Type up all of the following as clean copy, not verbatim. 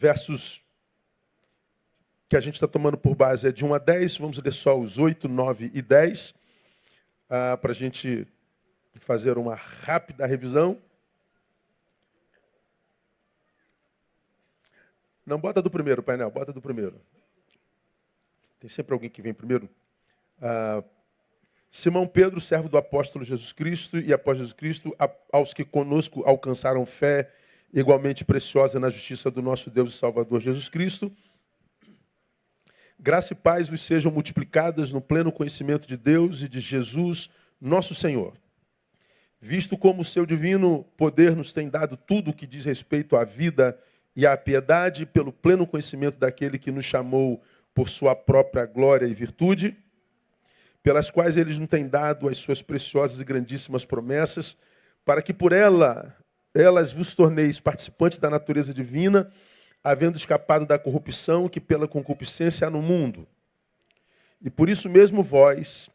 versos que a gente está tomando por base é de 1 a 10. Vamos ler só os 8, 9 e 10, para a gente fazer uma rápida revisão. Não, bota do primeiro, painel, bota do primeiro. Tem sempre alguém que vem primeiro. Simão Pedro, servo do apóstolo Jesus Cristo e após Jesus Cristo, aos que conosco alcançaram fé igualmente preciosa na justiça do nosso Deus e Salvador Jesus Cristo. Graça e paz vos sejam multiplicadas no pleno conhecimento de Deus e de Jesus, nosso Senhor. Visto como o seu divino poder nos tem dado tudo o que diz respeito à vida e à piedade, pelo pleno conhecimento daquele que nos chamou por sua própria glória e virtude, pelas quais ele nos tem dado as suas preciosas e grandíssimas promessas, para que por elas vos torneis participantes da natureza divina, havendo escapado da corrupção que pela concupiscência há no mundo. E por isso mesmo vós,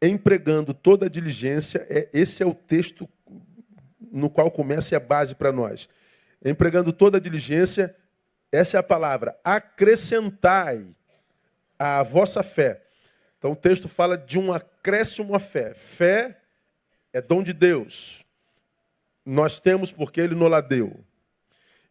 empregando toda a diligência, esse é o texto no qual começa e é a base para nós. Empregando toda a diligência, essa é a palavra, acrescentai à vossa fé. Então o texto fala de um acréscimo à fé. Fé é dom de Deus. Nós temos porque Ele nos deu.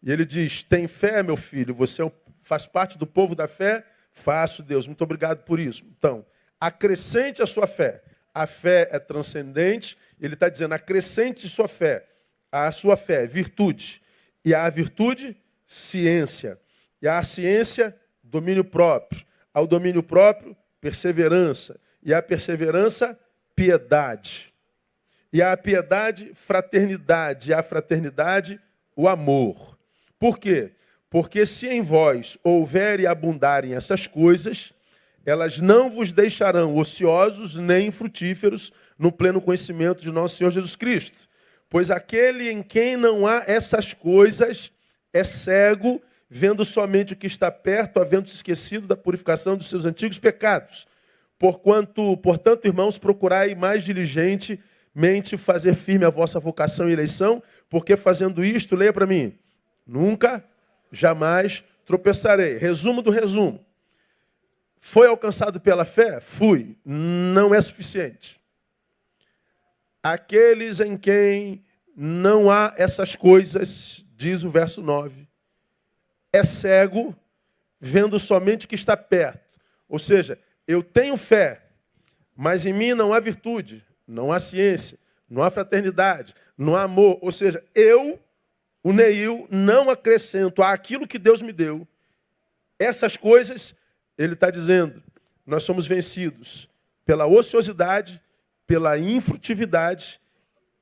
E ele diz, tem fé, meu filho, você faz parte do povo da fé? Faço, Deus, muito obrigado por isso. Então, acrescente a sua fé. A fé é transcendente, ele está dizendo, acrescente sua fé. A sua fé, virtude. E a virtude, ciência. E a ciência, domínio próprio. Ao domínio próprio, perseverança. E a perseverança, piedade. E a piedade, fraternidade. E a fraternidade, o amor. Por quê? Porque se em vós houver e abundarem essas coisas, elas não vos deixarão ociosos nem frutíferos no pleno conhecimento de nosso Senhor Jesus Cristo. Pois aquele em quem não há essas coisas é cego, vendo somente o que está perto, havendo se esquecido da purificação dos seus antigos pecados. Portanto, irmãos, procurai mais diligentemente fazer firme a vossa vocação e eleição, porque fazendo isto, leia para mim, nunca, jamais tropeçarei. Resumo do resumo. Foi alcançado pela fé? Fui. Não é suficiente. Aqueles em quem não há essas coisas, diz o verso 9, é cego, vendo somente o que está perto. Ou seja, eu tenho fé, mas em mim não há virtude, não há ciência, não há fraternidade, não há amor. Ou seja, o Neil, não acrescento àquilo que Deus me deu. Essas coisas, ele está dizendo, nós somos vencidos pela ociosidade, pela infrutividade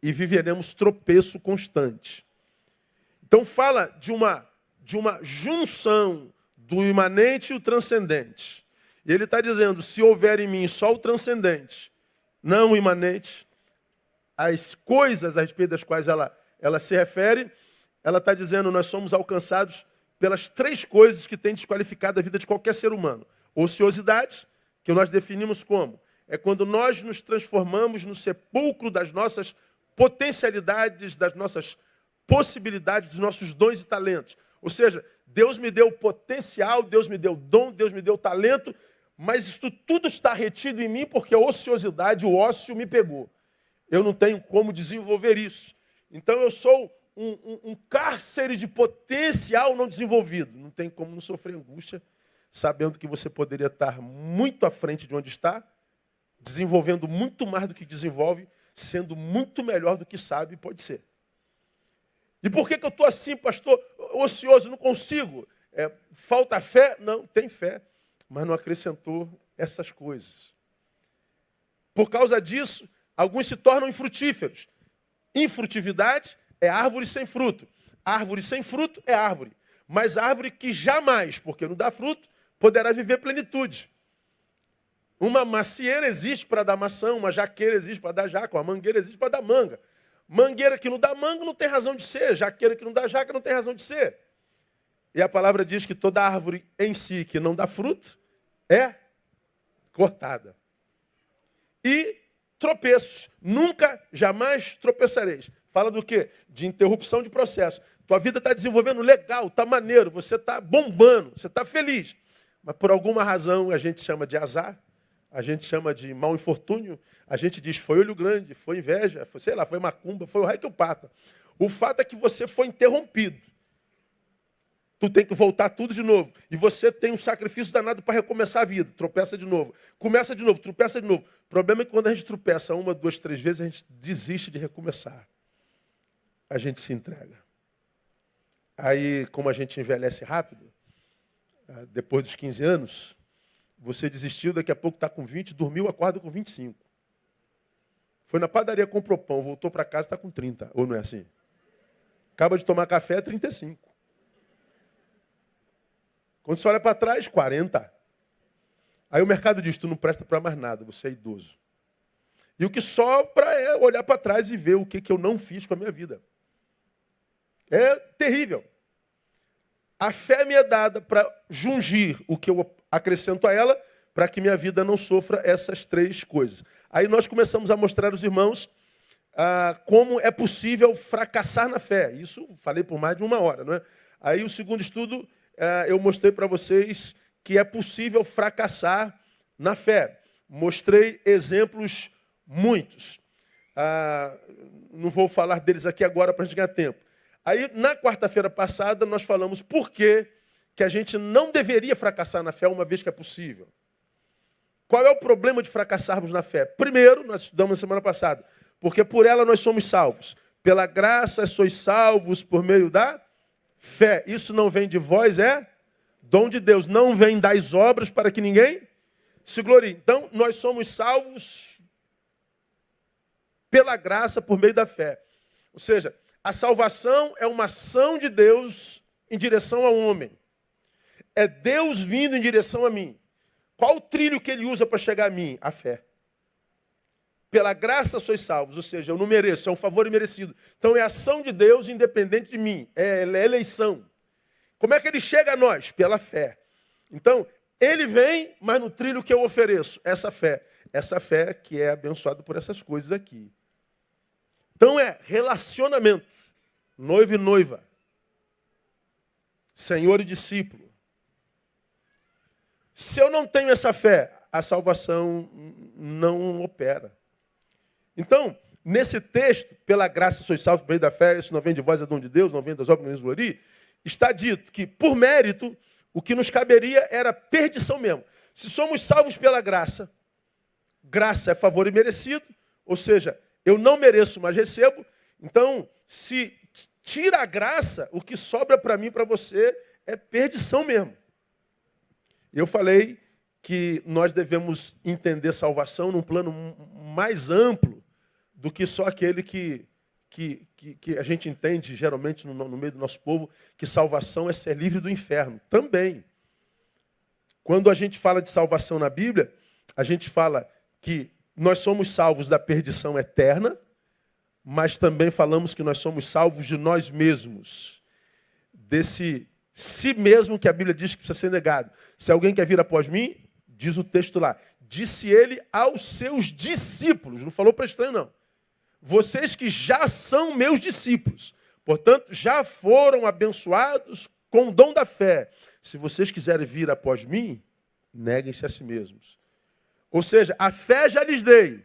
e viveremos tropeço constante. Então fala de uma junção do imanente e o transcendente. E ele está dizendo, se houver em mim só o transcendente, não o imanente, as coisas a respeito das quais ela se refere, ela está dizendo, nós somos alcançados pelas três coisas que têm desqualificado a vida de qualquer ser humano. Ociosidade, que nós definimos como? É quando nós nos transformamos no sepulcro das nossas potencialidades, das nossas possibilidades, dos nossos dons e talentos. Ou seja, Deus me deu potencial, Deus me deu dom, Deus me deu talento, mas isso tudo está retido em mim porque a ociosidade, o ócio me pegou. Eu não tenho como desenvolver isso. Então eu sou um cárcere de potencial não desenvolvido. Não tem como não sofrer angústia, sabendo que você poderia estar muito à frente de onde está, desenvolvendo muito mais do que desenvolve, sendo muito melhor do que sabe, pode ser. E por que eu estou assim, pastor, ocioso, não consigo? Falta fé? Não, tem fé, mas não acrescentou essas coisas. Por causa disso, alguns se tornam infrutíferos. Infrutividade é árvore sem fruto. Árvore sem fruto é árvore. Mas árvore que jamais, porque não dá fruto, poderá viver plenitude. Uma macieira existe para dar maçã, uma jaqueira existe para dar jaca, uma mangueira existe para dar manga. Mangueira que não dá manga não tem razão de ser, jaqueira que não dá jaca não tem razão de ser. E a palavra diz que toda árvore em si que não dá fruto é cortada. E tropeços. Nunca, jamais tropeçareis. Fala do quê? De interrupção de processo. Tua vida está desenvolvendo legal, está maneiro, você está bombando, você está feliz. Mas por alguma razão a gente chama de azar, a gente chama de mau infortúnio, a gente diz foi olho grande, foi inveja, foi, sei lá, foi macumba, foi o raio que o pata. O fato é que você foi interrompido. Tu tem que voltar tudo de novo. E você tem um sacrifício danado para recomeçar a vida. Tropeça de novo. Começa de novo, tropeça de novo. O problema é que quando a gente tropeça 1, 2, 3 vezes, a gente desiste de recomeçar. A gente se entrega. Aí, como a gente envelhece rápido, depois dos 15 anos, você desistiu, daqui a pouco está com 20, dormiu, acorda com 25. Foi na padaria, comprou pão, voltou para casa, está com 30. Ou não é assim? Acaba de tomar café, 35. Quando você olha para trás, 40. Aí o mercado diz, tu não presta para mais nada, você é idoso. E o que sobra é olhar para trás e ver o que eu não fiz com a minha vida. É terrível. A fé me é dada para jungir o que eu acrescento a ela, para que minha vida não sofra essas 3 coisas. Aí nós começamos a mostrar aos irmãos como é possível fracassar na fé. Isso falei por mais de 1 hora, não é? Aí o segundo estudo, eu mostrei para vocês que é possível fracassar na fé. Mostrei exemplos muitos. Não vou falar deles aqui agora para a gente ganhar tempo. Aí, na quarta-feira passada, nós falamos por que a gente não deveria fracassar na fé uma vez que é possível. Qual é o problema de fracassarmos na fê? Primeiro, nós estudamos na semana passada, porque por ela nós somos salvos. Pela graça sois salvos por meio da fé. Isso não vem de vós, é dom de Deus. Não vem das obras para que ninguém se glorie. Então, nós somos salvos pela graça por meio da fé. Ou seja, a salvação é uma ação de Deus em direção ao homem. É Deus vindo em direção a mim. Qual o trilho que ele usa para chegar a mim? A fé. Pela graça sois salvos, ou seja, eu não mereço, é um favor imerecido. Então é ação de Deus independente de mim, é eleição. Como é que ele chega a nós? Pela fé. Então, ele vem, mas no trilho que eu ofereço, essa fé que é abençoada por essas coisas aqui. Então é relacionamento, noivo e noiva, senhor e discípulo. Se eu não tenho essa fé, a salvação não opera. Então, nesse texto, pela graça sois salvos por meio da fé, isso não vem de vós, é dom de Deus, não vem das obras, não vem de gloria, está dito que, por mérito, o que nos caberia era perdição mesmo. Se somos salvos pela graça, graça é favor imerecido, ou seja, eu não mereço, mas recebo. Então, se tira a graça, o que sobra para mim e para você é perdição mesmo. Eu falei que nós devemos entender salvação num plano mais amplo do que só aquele que a gente entende, geralmente, no meio do nosso povo, que salvação é ser livre do inferno. Também. Quando a gente fala de salvação na Bíblia, a gente fala que nós somos salvos da perdição eterna, mas também falamos que nós somos salvos de nós mesmos, desse si mesmo que a Bíblia diz que precisa ser negado. Se alguém quer vir após mim, diz o texto lá, disse ele aos seus discípulos, não falou para estranho não. Vocês que já são meus discípulos, portanto, já foram abençoados com o dom da fé. Se vocês quiserem vir após mim, neguem-se a si mesmos. Ou seja, a fé já lhes dei,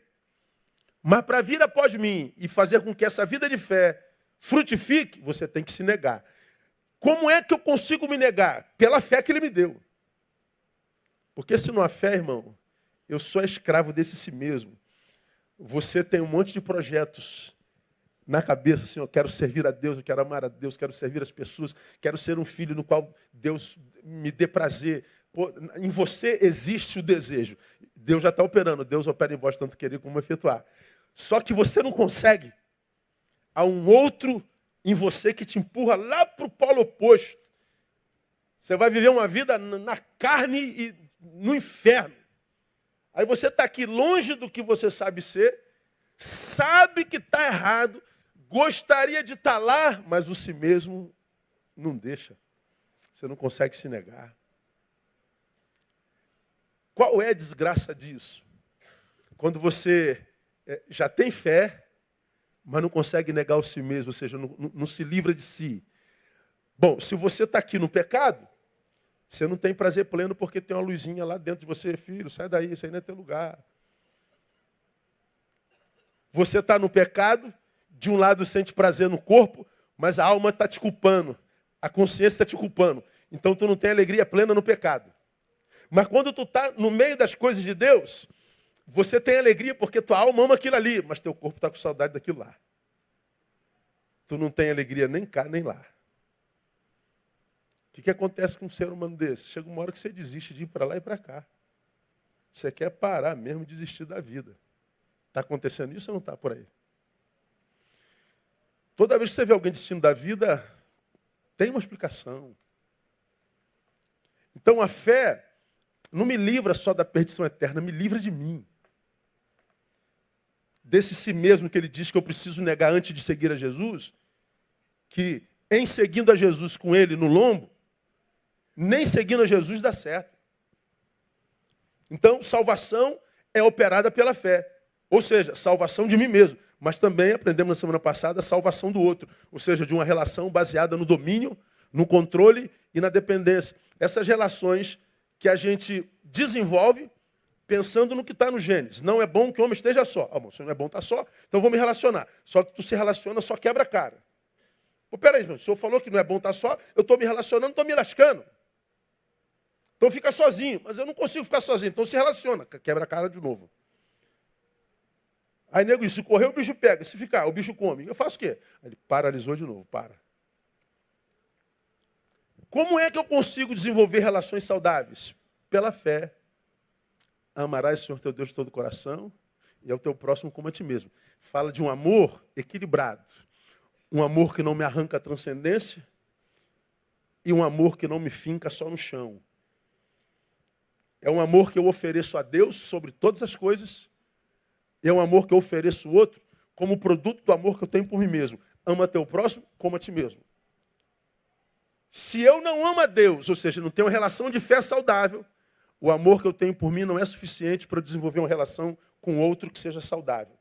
mas para vir após mim e fazer com que essa vida de fé frutifique, você tem que se negar. Como é que eu consigo me negar? Pela fé que ele me deu. Porque se não há fé, irmão, eu sou escravo desse si mesmo. Você tem um monte de projetos na cabeça, assim, eu quero servir a Deus, eu quero amar a Deus, quero servir as pessoas, quero ser um filho no qual Deus me dê prazer. Pô, em você existe o desejo. Deus já está operando, Deus opera em vós tanto querer como efetuar. Só que você não consegue. Há um outro em você que te empurra lá para o polo oposto. Você vai viver uma vida na carne e no inferno. Aí você está aqui longe do que você sabe ser, sabe que está errado, gostaria de estar lá, mas o si mesmo não deixa. Você não consegue se negar. Qual é a desgraça disso? Quando você já tem fé, mas não consegue negar o si mesmo, ou seja, não se livra de si. Bom, se você está aqui no pecado, você não tem prazer pleno porque tem uma luzinha lá dentro de você, filho, sai daí, isso aí não é teu lugar. Você está no pecado, de um lado sente prazer no corpo, mas a alma está te culpando, a consciência está te culpando. Então tu não tem alegria plena no pecado. Mas quando tu está no meio das coisas de Deus, você tem alegria porque tua alma ama aquilo ali, mas teu corpo está com saudade daquilo lá. Tu não tem alegria nem cá, nem lá. O que acontece com um ser humano desse? Chega uma hora que você desiste de ir para lá e para cá. Você quer parar mesmo, desistir da vida. Está acontecendo isso ou não está por aí? Toda vez que você vê alguém desistindo da vida, tem uma explicação. Então a fé não me livra só da perdição eterna, me livra de mim. Desse si mesmo que ele diz que eu preciso negar antes de seguir a Jesus, que em seguindo a Jesus com ele no lombo, nem seguindo a Jesus dá certo. Então, salvação é operada pela fé. Ou seja, salvação de mim mesmo. Mas também aprendemos na semana passada a salvação do outro. Ou seja, de uma relação baseada no domínio, no controle e na dependência. Essas relações que a gente desenvolve pensando no que está no Gênesis. Não é bom que o homem esteja só. Ah, bom, se não é bom estar só, então vou me relacionar. Só que tu se relaciona, só quebra a cara. Pô, peraí, o senhor falou que não é bom estar só, eu estou me relacionando, estou me lascando. Então fica sozinho, mas eu não consigo ficar sozinho, então se relaciona, quebra a cara de novo. Aí nego diz, se correr o bicho pega, se ficar o bicho come. Eu faço o quê? Aí ele paralisou de novo, para. Como é que eu consigo desenvolver relações saudáveis? Pela fé. Amarás o Senhor teu Deus de todo o coração e ao teu próximo como a ti mesmo. Fala de um amor equilibrado. Um amor que não me arranca a transcendência e um amor que não me finca só no chão. É um amor que eu ofereço a Deus sobre todas as coisas. E é um amor que eu ofereço ao outro como produto do amor que eu tenho por mim mesmo. Ama teu próximo como a ti mesmo. Se eu não amo a Deus, ou seja, não tenho uma relação de fé saudável, o amor que eu tenho por mim não é suficiente para eu desenvolver uma relação com outro que seja saudável.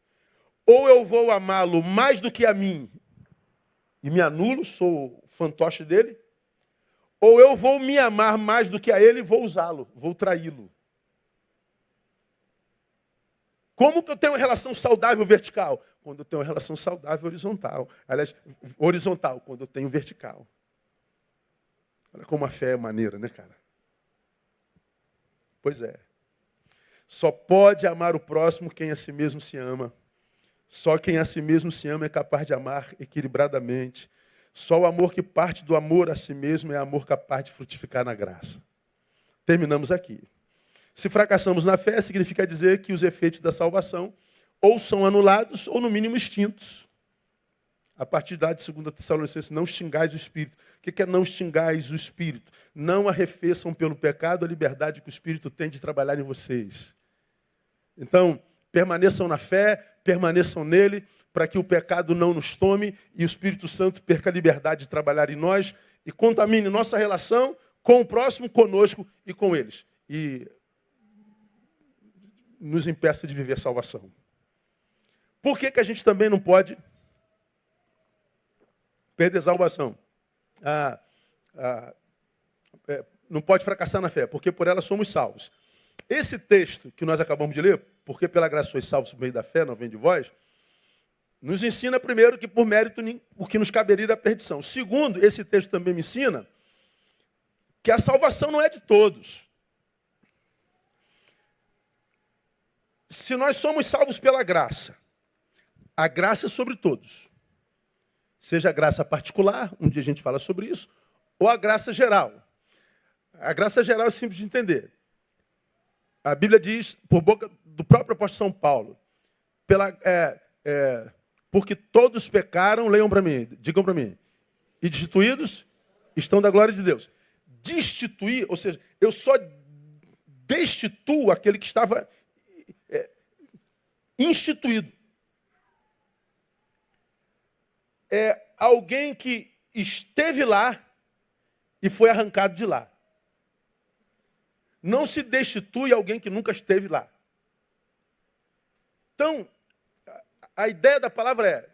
Ou eu vou amá-lo mais do que a mim e me anulo, sou o fantoche dele, ou eu vou me amar mais do que a ele e vou usá-lo, vou traí-lo. Como que eu tenho uma relação saudável vertical? Quando eu tenho uma relação saudável horizontal. Aliás, horizontal, quando eu tenho vertical. Olha como a fé é maneira, né, cara? Pois é. Só pode amar o próximo quem a si mesmo se ama. Só quem a si mesmo se ama é capaz de amar equilibradamente. Só o amor que parte do amor a si mesmo é amor capaz de frutificar na graça. Terminamos aqui. Se fracassamos na fé, significa dizer que os efeitos da salvação ou são anulados ou, no mínimo, extintos. A partir da de 2 Tessalonicenses, não xingais o Espírito. O que é não xingais o Espírito? Não arrefeçam pelo pecado a liberdade que o Espírito tem de trabalhar em vocês. Então, permaneçam na fé, permaneçam nele, para que o pecado não nos tome e o Espírito Santo perca a liberdade de trabalhar em nós e contamine nossa relação com o próximo, conosco e com eles. E nos impeça de viver salvação. Por que a gente também não pode perder salvação? Não pode fracassar na fé, porque por ela somos salvos. Esse texto que nós acabamos de ler, porque pela graça sois salvos por meio da fé, não vem de vós, nos ensina primeiro que por mérito o que nos caberia a perdição. Segundo, esse texto também me ensina que a salvação não é de todos. Se nós somos salvos pela graça, a graça é sobre todos. Seja a graça particular, um dia a gente fala sobre isso, ou a graça geral. A graça geral é simples de entender. A Bíblia diz, por boca do próprio apóstolo São Paulo, porque todos pecaram, leiam para mim, digam para mim, e destituídos estão da glória de Deus. Destituir, ou seja, eu só destituo aquele que estava instituído. É alguém que esteve lá e foi arrancado de lá. Não se destitui alguém que nunca esteve lá. Então, a ideia da palavra é,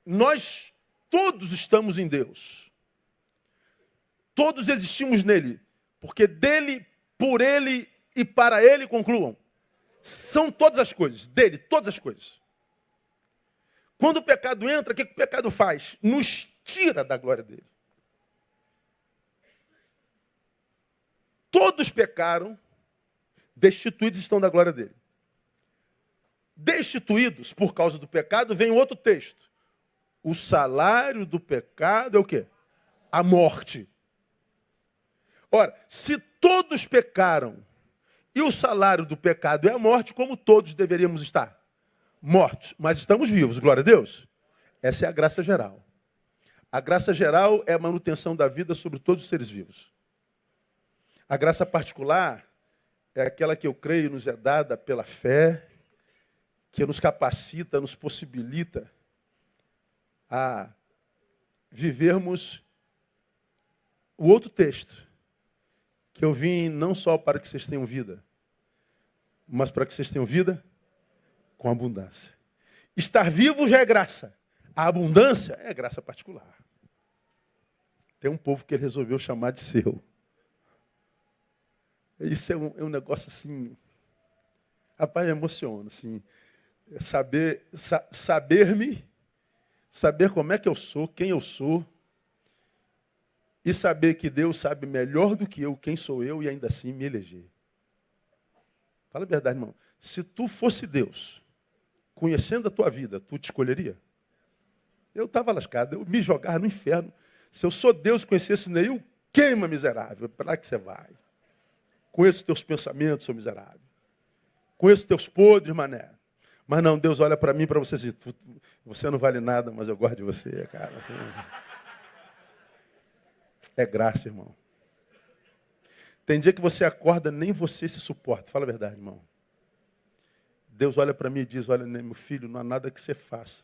nós todos estamos em Deus. todos existimos nele, porque dele, por ele e para ele, concluam. São todas as coisas, dele, todas as coisas. Quando o pecado entra, o que o pecado faz? Nos tira da glória dele. Todos pecaram, destituídos estão da glória dele. Destituídos por causa do pecado, vem outro texto. O salário do pecado é o quê? A morte. Ora, se todos pecaram e o salário do pecado é a morte, como todos deveríamos estar? Mortos, mas estamos vivos, glória a Deus. Essa é a graça geral. A graça geral é a manutenção da vida sobre todos os seres vivos. A graça particular é aquela que eu creio nos é dada pela fé, que nos capacita, nos possibilita a vivermos o outro texto, que eu vim não só para que vocês tenham vida, mas para que vocês tenham vida com abundância. Estar vivo já é graça. A abundância é graça particular. Tem um povo que ele resolveu chamar de seu. Isso é um negócio assim... Rapaz, me emociona, assim. Saber-me, saber como é que eu sou, quem eu sou, e saber que Deus sabe melhor do que eu quem sou eu e ainda assim me eleger. Fala a verdade, irmão. Se tu fosse Deus, conhecendo a tua vida, tu te escolheria? Eu estava lascado, eu me jogava no inferno. Se eu sou Deus, conhecesse o Neil, queima, miserável. Para lá que você vai. Conheço teus pensamentos, seu miserável. Conheço teus podres, mané. Mas não, Deus olha para mim e para você e diz, você não vale nada, mas eu gosto de você, cara. É graça, irmão. Tem dia que você acorda, nem você se suporta. Fala a verdade, irmão. Deus olha para mim e diz, olha, meu filho, não há nada que você faça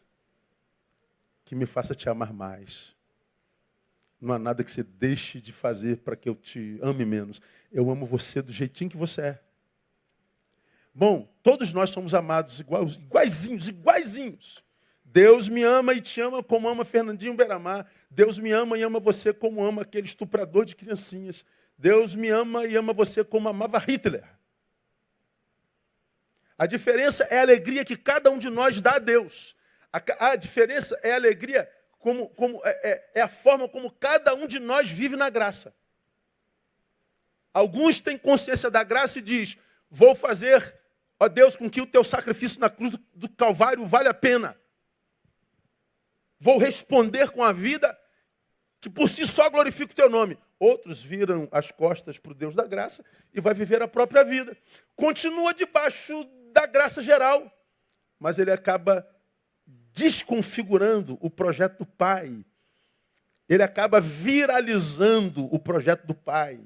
que me faça te amar mais. Não há nada que você deixe de fazer para que eu te ame menos. Eu amo você do jeitinho que você é. Bom, todos nós somos amados iguaizinhos. Deus me ama e te ama como ama Fernandinho Beiramar. Deus me ama e ama você como ama aquele estuprador de criancinhas. Deus me ama e ama você como amava Hitler. A diferença é a alegria que cada um de nós dá a Deus. A diferença é a alegria, é a forma como cada um de nós vive na graça. Alguns têm consciência da graça e diz, vou fazer, ó Deus, com que o teu sacrifício na cruz do Calvário vale a pena. Vou responder com a vida que por si só glorifica o teu nome. Outros viram as costas para o Deus da graça e vai viver a própria vida. Continua debaixo da graça geral, mas ele acaba desconfigurando o projeto do Pai. Ele acaba viralizando o projeto do Pai.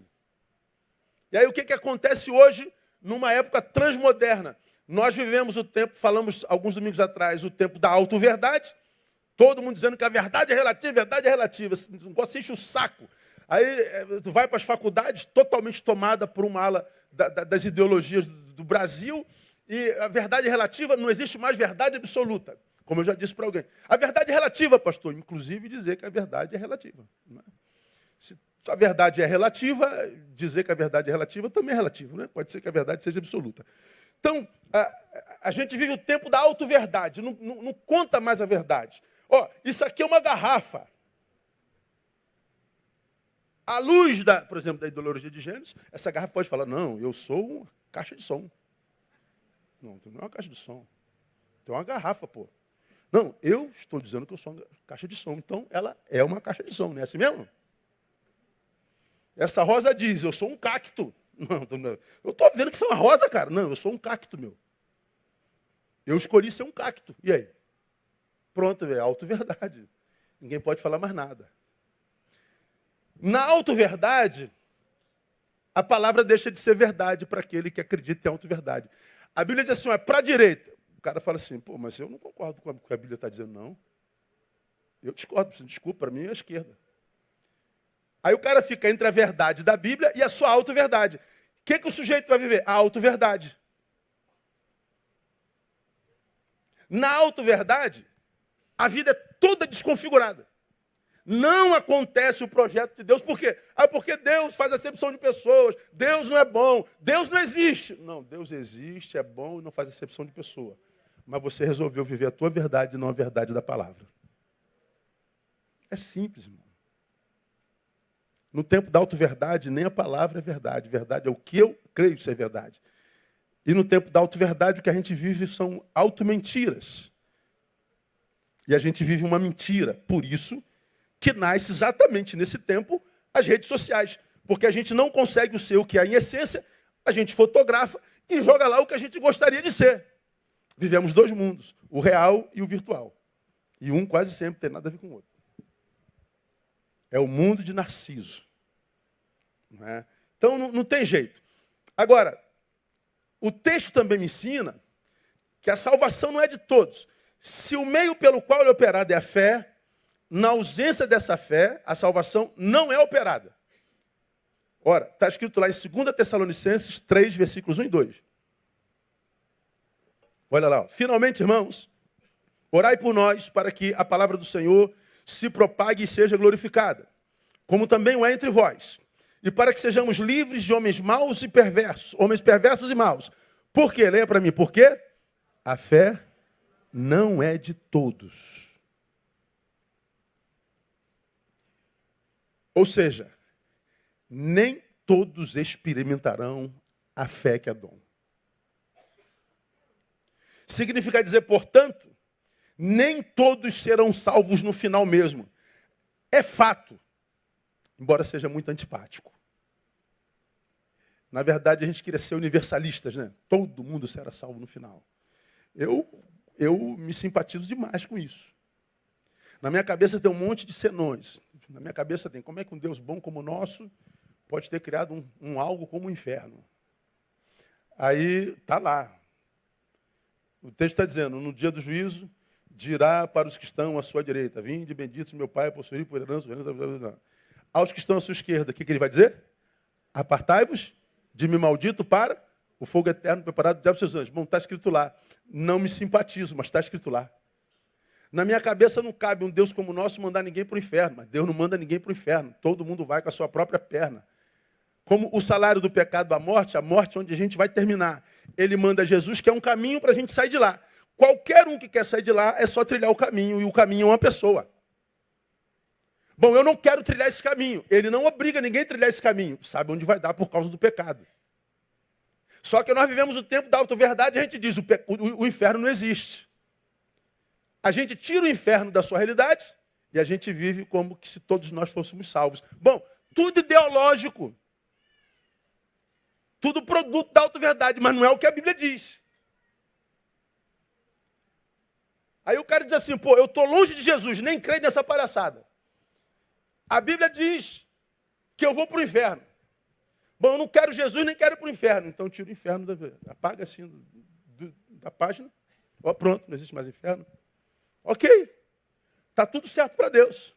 E aí o que acontece hoje, numa época transmoderna? Nós vivemos o tempo, falamos alguns domingos atrás, o tempo da auto-verdade. Todo mundo dizendo que a verdade é relativa. Esse negócio enche o saco. Aí tu vai para as faculdades totalmente tomada por uma ala das ideologias do Brasil e a verdade é relativa, não existe mais verdade absoluta. Como eu já disse para alguém. A verdade é relativa, pastor. Inclusive dizer que a verdade é relativa. Se a verdade é relativa, dizer que a verdade é relativa também é relativo. Né? Pode ser que a verdade seja absoluta. Então, a gente vive o tempo da auto-verdade. Não conta mais a verdade. Ó, isso aqui é uma garrafa. À luz, por exemplo, da ideologia de gêneros, essa garrafa pode falar, não, eu sou uma caixa de som. Não, tu não é uma caixa de som. Tu é uma garrafa, pô. Não, eu estou dizendo que eu sou uma caixa de som. Então, ela é uma caixa de som, não é assim mesmo? Essa rosa diz, eu sou um cacto. Não. Eu estou vendo que você é uma rosa, cara. Não, eu sou um cacto, meu. Eu escolhi ser um cacto. E aí? Pronto, é auto-verdade. Ninguém pode falar mais nada. Na auto-verdade, a palavra deixa de ser verdade para aquele que acredita em auto-verdade. A Bíblia diz assim, é para a direita. O cara fala assim, pô, mas eu não concordo com o que a Bíblia está dizendo, não. Eu discordo, desculpa, para mim é a esquerda. Aí o cara fica entre a verdade da Bíblia e a sua auto-verdade. O que o sujeito vai viver? A auto-verdade. Na auto-verdade, a vida é toda desconfigurada. Não acontece o projeto de Deus. Por quê? Porque Deus faz acepção de pessoas. Deus não é bom. Deus não existe. Não, Deus existe, é bom e não faz acepção de pessoa. Mas você resolveu viver a tua verdade e não a verdade da palavra. É simples, irmão. No tempo da auto-verdade, nem a palavra é verdade. Verdade é o que eu creio ser verdade. E no tempo da auto-verdade, o que a gente vive são auto-mentiras. E a gente vive uma mentira. Por isso que nasce exatamente nesse tempo as redes sociais. Porque a gente não consegue o ser o que é em essência, a gente fotografa e joga lá o que a gente gostaria de ser. Vivemos dois mundos, o real e o virtual. E um quase sempre tem nada a ver com o outro. É o mundo de Narciso. Não é? Então não tem jeito. Agora, o texto também me ensina que a salvação não é de todos. Se o meio pelo qual é operado é a fé, na ausência dessa fé, a salvação não é operada. Ora, está escrito lá em 2 Tessalonicenses 3, versículos 1 e 2. Olha lá. Ó. Finalmente, irmãos, orai por nós para que a palavra do Senhor se propague e seja glorificada, como também o é entre vós, e para que sejamos livres de homens maus e perversos, homens perversos e maus. Por quê? Leia para mim. Por quê? A fé não é de todos. Ou seja, nem todos experimentarão a fé que é dom. Significa dizer, portanto, nem todos serão salvos no final mesmo. É fato, embora seja muito antipático. Na verdade, a gente queria ser universalistas, né? Todo mundo será salvo no final. Eu me simpatizo demais com isso. Na minha cabeça tem um monte de senões. Na minha cabeça tem como é que um Deus bom como o nosso pode ter criado um algo como o inferno. Aí está lá. O texto está dizendo, no dia do juízo, dirá para os que estão à sua direita, vinde, benditos meu Pai, possuir por herança. Aos que estão à sua esquerda, o que ele vai dizer? Apartai-vos de mim maldito para o fogo eterno preparado do diabo e seus anjos. Bom, está escrito lá. Não me simpatizo, mas está escrito lá. Na minha cabeça não cabe um Deus como o nosso mandar ninguém para o inferno. Mas Deus não manda ninguém para o inferno. Todo mundo vai com a sua própria perna. Como o salário do pecado, a morte é onde a gente vai terminar. Ele manda Jesus, que é um caminho para a gente sair de lá. Qualquer um que quer sair de lá é só trilhar o caminho. E o caminho é uma pessoa. Bom, eu não quero trilhar esse caminho. Ele não obriga ninguém a trilhar esse caminho. Sabe onde vai dar por causa do pecado. Só que nós vivemos o tempo da auto-verdade e a gente diz, o inferno não existe. A gente tira o inferno da sua realidade e a gente vive como que se todos nós fôssemos salvos. Bom, tudo ideológico. Tudo produto da auto-verdade, mas não é o que a Bíblia diz. Aí o cara diz assim, pô, eu estou longe de Jesus, nem creio nessa palhaçada. A Bíblia diz que eu vou para o inferno. Bom, eu não quero Jesus, nem quero ir para o inferno. Então tira o inferno, apaga assim da página. Ó, pronto, não existe mais inferno. Ok, está tudo certo para Deus.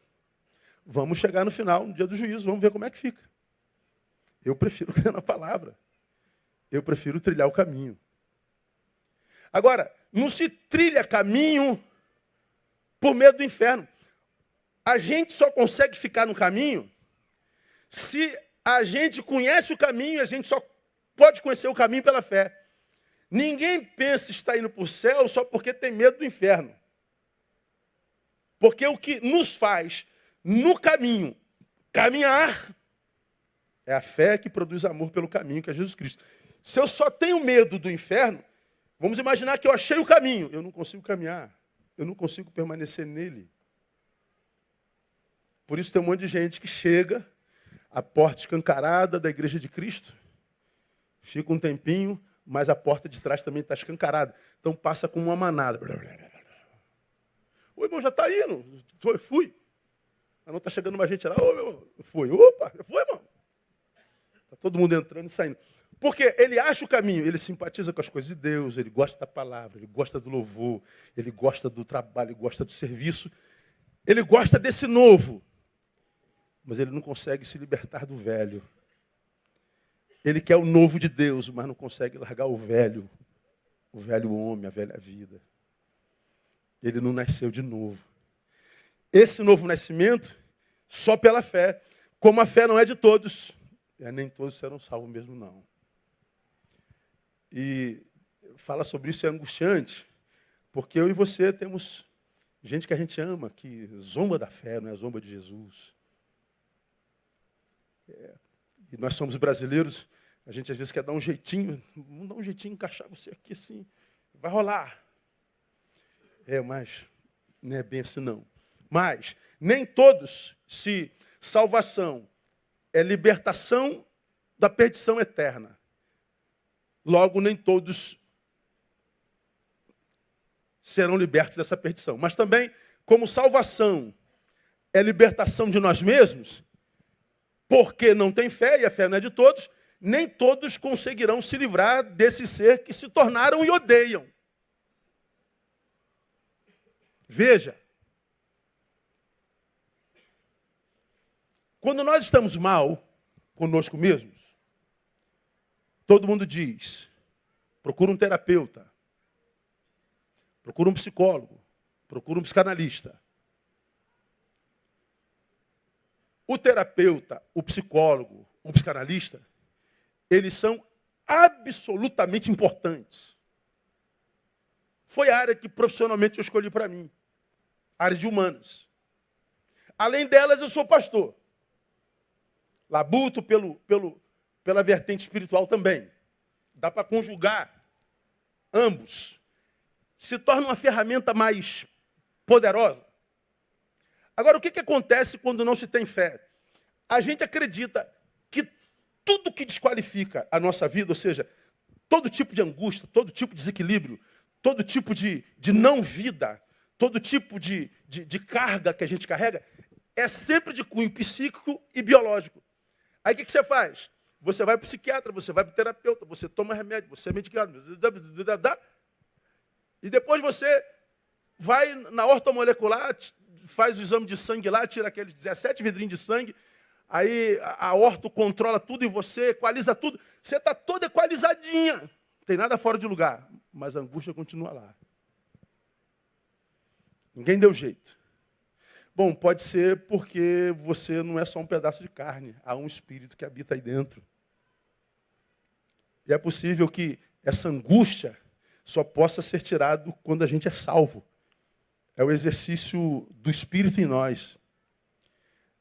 Vamos chegar no final, no dia do juízo, vamos ver como é que fica. Eu prefiro crer na palavra. Eu prefiro trilhar o caminho. Agora, não se trilha caminho por medo do inferno. A gente só consegue ficar no caminho se a gente conhece o caminho e a gente só pode conhecer o caminho pela fé. Ninguém pensa estar indo para o céu só porque tem medo do inferno. Porque o que nos faz, no caminho, caminhar, é a fé que produz amor pelo caminho, que é Jesus Cristo. Se eu só tenho medo do inferno, vamos imaginar que eu achei o caminho. Eu não consigo caminhar. Eu não consigo permanecer nele. Por isso tem um monte de gente que chega à porta escancarada da igreja de Cristo, fica um tempinho, mas a porta de trás também está escancarada. Então passa como uma manada. O irmão já está indo. Fui. Mas não está chegando mais gente lá. Ô, meu irmão, fui. Opa, foi, irmão. Está todo mundo entrando e saindo. Porque ele acha o caminho, ele simpatiza com as coisas de Deus, ele gosta da palavra, ele gosta do louvor, ele gosta do trabalho, ele gosta do serviço, ele gosta desse novo. Mas ele não consegue se libertar do velho. Ele quer o novo de Deus, mas não consegue largar o velho homem, a velha vida. Ele não nasceu de novo. Esse novo nascimento só pela fé. Como a fé não é de todos, nem todos serão salvos mesmo, não. E falar sobre isso é angustiante, porque eu e você temos gente que a gente ama, que zomba da fé, não é zomba de Jesus. E nós somos brasileiros, a gente às vezes quer dar um jeitinho, vamos dar um jeitinho, encaixar você aqui assim, vai rolar. Mas não é bem assim não. Mas nem todos, se salvação é libertação da perdição eterna, logo nem todos serão libertos dessa perdição. Mas também, como salvação é libertação de nós mesmos, porque não tem fé, e a fé não é de todos, nem todos conseguirão se livrar desse ser que se tornaram e odeiam. Veja, quando nós estamos mal conosco mesmos, todo mundo diz, procura um terapeuta, procura um psicólogo, procura um psicanalista. O terapeuta, o psicólogo, o psicanalista, eles são absolutamente importantes. Foi a área que profissionalmente eu escolhi para mim. Área de humanas. Além delas, eu sou pastor. Labuto pela vertente espiritual também. Dá para conjugar ambos. Se torna uma ferramenta mais poderosa. Agora, o que acontece quando não se tem fé? A gente acredita que tudo que desqualifica a nossa vida, ou seja, todo tipo de angústia, todo tipo de desequilíbrio, todo tipo de não vida, todo tipo de carga que a gente carrega, é sempre de cunho psíquico e biológico. Aí o que você faz? Você vai para o psiquiatra, você vai para o terapeuta, você toma remédio, você é medicado, e depois você vai na ortomolecular, faz o exame de sangue lá, tira aqueles 17 vidrinhos de sangue, aí a orto controla tudo em você, equaliza tudo. Você está toda equalizadinha. Não tem nada fora de lugar, mas a angústia continua lá. Ninguém deu jeito. Bom, pode ser porque você não é só um pedaço de carne, há um espírito que habita aí dentro. E é possível que essa angústia só possa ser tirado quando a gente é salvo. É o exercício do Espírito em nós.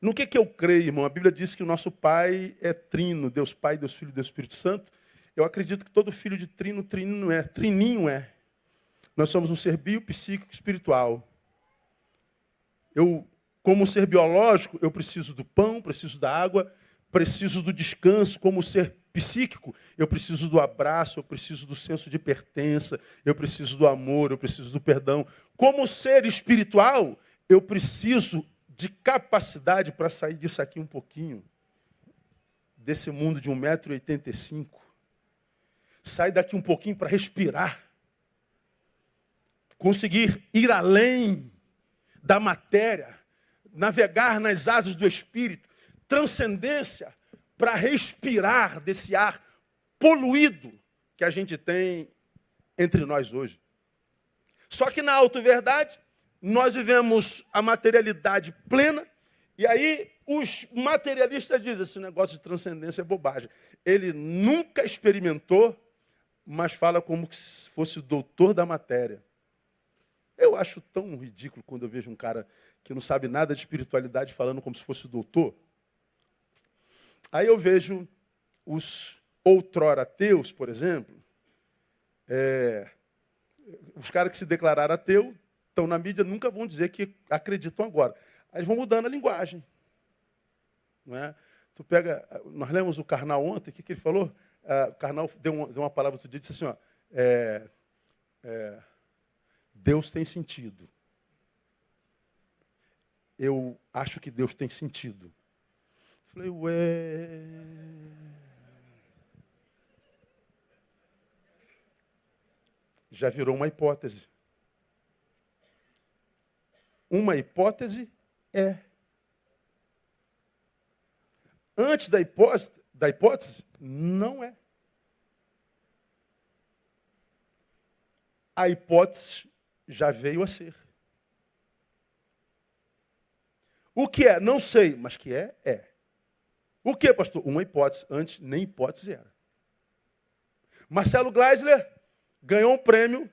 No que eu creio, irmão? A Bíblia diz que o nosso Pai é trino, Deus Pai, Deus Filho e Deus Espírito Santo. Eu acredito que todo filho de trino, trininho é. Trininho é. Nós somos um ser bio, psíquico e espiritual. Eu, como ser biológico, eu preciso do pão, preciso da água, preciso do descanso. Como ser psíquico, eu preciso do abraço, eu preciso do senso de pertença, eu preciso do amor, eu preciso do perdão. Como ser espiritual, eu preciso de capacidade para sair disso aqui um pouquinho, desse mundo de 1,85 m. Sair daqui um pouquinho para respirar. Conseguir ir além da matéria, navegar nas asas do Espírito, transcendência, para respirar desse ar poluído que a gente tem entre nós hoje. Só que na auto-verdade, nós vivemos a materialidade plena, e aí os materialistas dizem, esse negócio de transcendência é bobagem. Ele nunca experimentou, mas fala como se fosse o doutor da matéria. Eu acho tão ridículo quando eu vejo um cara que não sabe nada de espiritualidade falando como se fosse o doutor. Aí eu vejo os outrora ateus, por exemplo, os caras que se declararam ateu, estão na mídia, nunca vão dizer que acreditam agora. Aí eles vão mudando a linguagem. Não é? Nós lemos o Karnal ontem, o que ele falou? O Karnal deu uma palavra outro dia, disse assim, Deus tem sentido. Eu acho que Deus tem sentido. Falei, já virou uma hipótese. Uma hipótese é. Antes da hipótese, não é. A hipótese já veio a ser. O que é? Não sei, mas que é, é. O que, pastor? Uma hipótese. Antes, nem hipótese era. Marcelo Gleisler ganhou um prêmio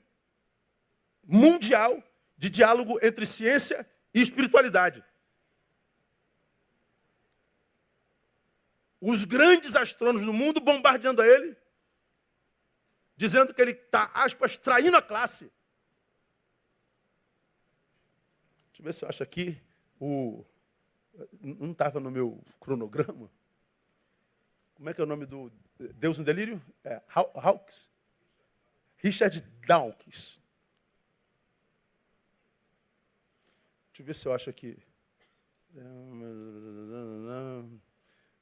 mundial de diálogo entre ciência e espiritualidade. Os grandes astrônomos do mundo bombardeando a ele, dizendo que ele está, aspas, traindo a classe. Deixa eu ver se eu acho aqui não estava no meu cronograma. Como é que é o nome do Deus no Delírio? Hawkins. Richard Dawkins. Deixa eu ver se eu acho aqui.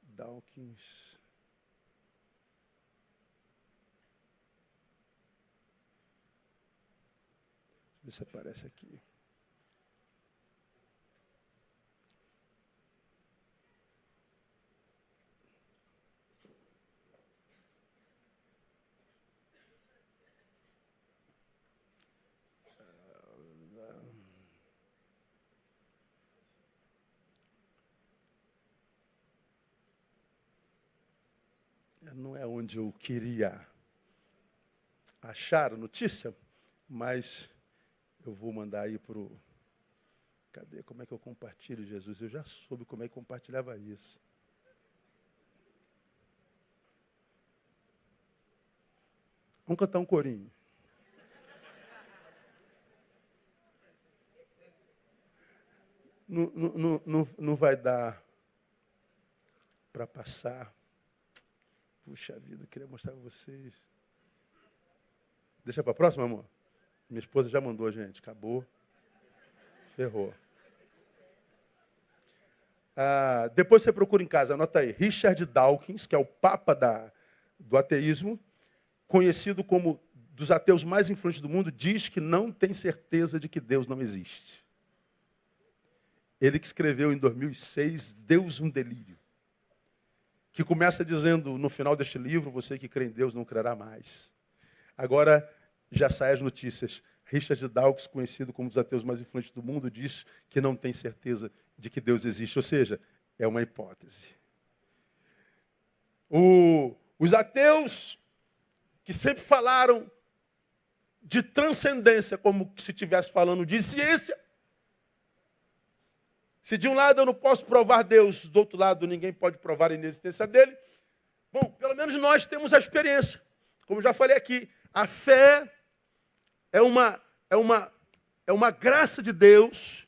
Dawkins. Deixa eu ver se aparece aqui. Não é onde eu queria achar a notícia, mas eu vou mandar aí para o... Cadê? Como é que eu compartilho, Jesus? Eu já soube como é que compartilhava isso. Vamos cantar um corinho. Não vai dar para passar. Puxa vida, eu queria mostrar para vocês. Deixa para a próxima, amor? Minha esposa já mandou, gente. Acabou. Ferrou. Depois você procura em casa, anota aí. Richard Dawkins, que é o papa do ateísmo, conhecido como dos ateus mais influentes do mundo, diz que não tem certeza de que Deus não existe. Ele que escreveu em 2006, Deus um Delírio, que começa dizendo, no final deste livro, você que crê em Deus não crerá mais. Agora, já saem as notícias. Richard Dawkins, conhecido como um dos ateus mais influentes do mundo, diz que não tem certeza de que Deus existe. Ou seja, é uma hipótese. Os ateus que sempre falaram de transcendência, como se estivesse falando de ciência. Se de um lado eu não posso provar Deus, do outro lado ninguém pode provar a inexistência dele. Bom, pelo menos nós temos a experiência. Como já falei aqui, a fé é uma graça de Deus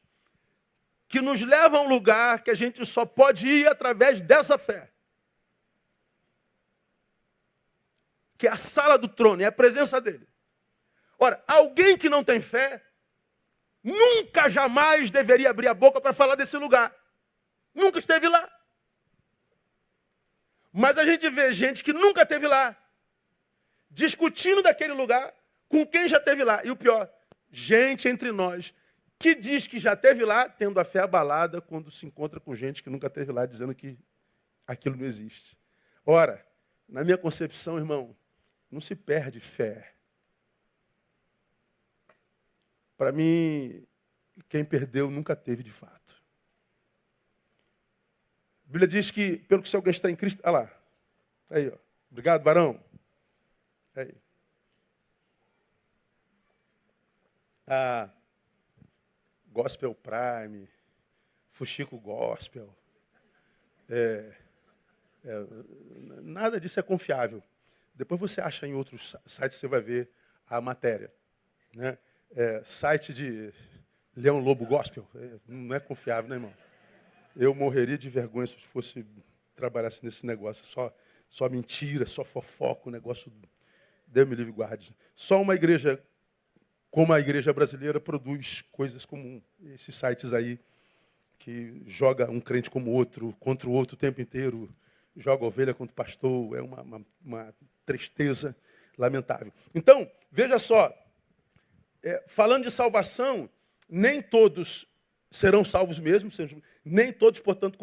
que nos leva a um lugar que a gente só pode ir através dessa fé. Que é a sala do trono, é a presença dele. Ora, alguém que não tem fé, nunca, jamais deveria abrir a boca para falar desse lugar. Nunca esteve lá. Mas a gente vê gente que nunca esteve lá, discutindo daquele lugar com quem já esteve lá. E o pior, gente entre nós que diz que já esteve lá, tendo a fé abalada quando se encontra com gente que nunca esteve lá, dizendo que aquilo não existe. Ora, na minha concepção, irmão, não se perde fé. Para mim, quem perdeu nunca teve de fato. A Bíblia diz que, pelo que se alguém está em Cristo... Olha lá. Tá aí, ó. Obrigado, varão. Tá aí. Gospel Prime, Fuxico Gospel. Nada disso é confiável. Depois você acha em outros sites, você vai ver a matéria. Né? Site de Leão Lobo Gospel. Não é confiável, né, irmão? Eu morreria de vergonha se fosse trabalhasse nesse negócio. Só mentira, só fofoca, o negócio... Deus me livre e guarde. Só uma igreja como a igreja brasileira produz coisas como esses sites aí, que joga um crente como outro, contra o outro o tempo inteiro, joga ovelha contra o pastor, é uma tristeza lamentável. Então, veja só, falando de salvação, nem todos serão salvos mesmo, nem todos, portanto,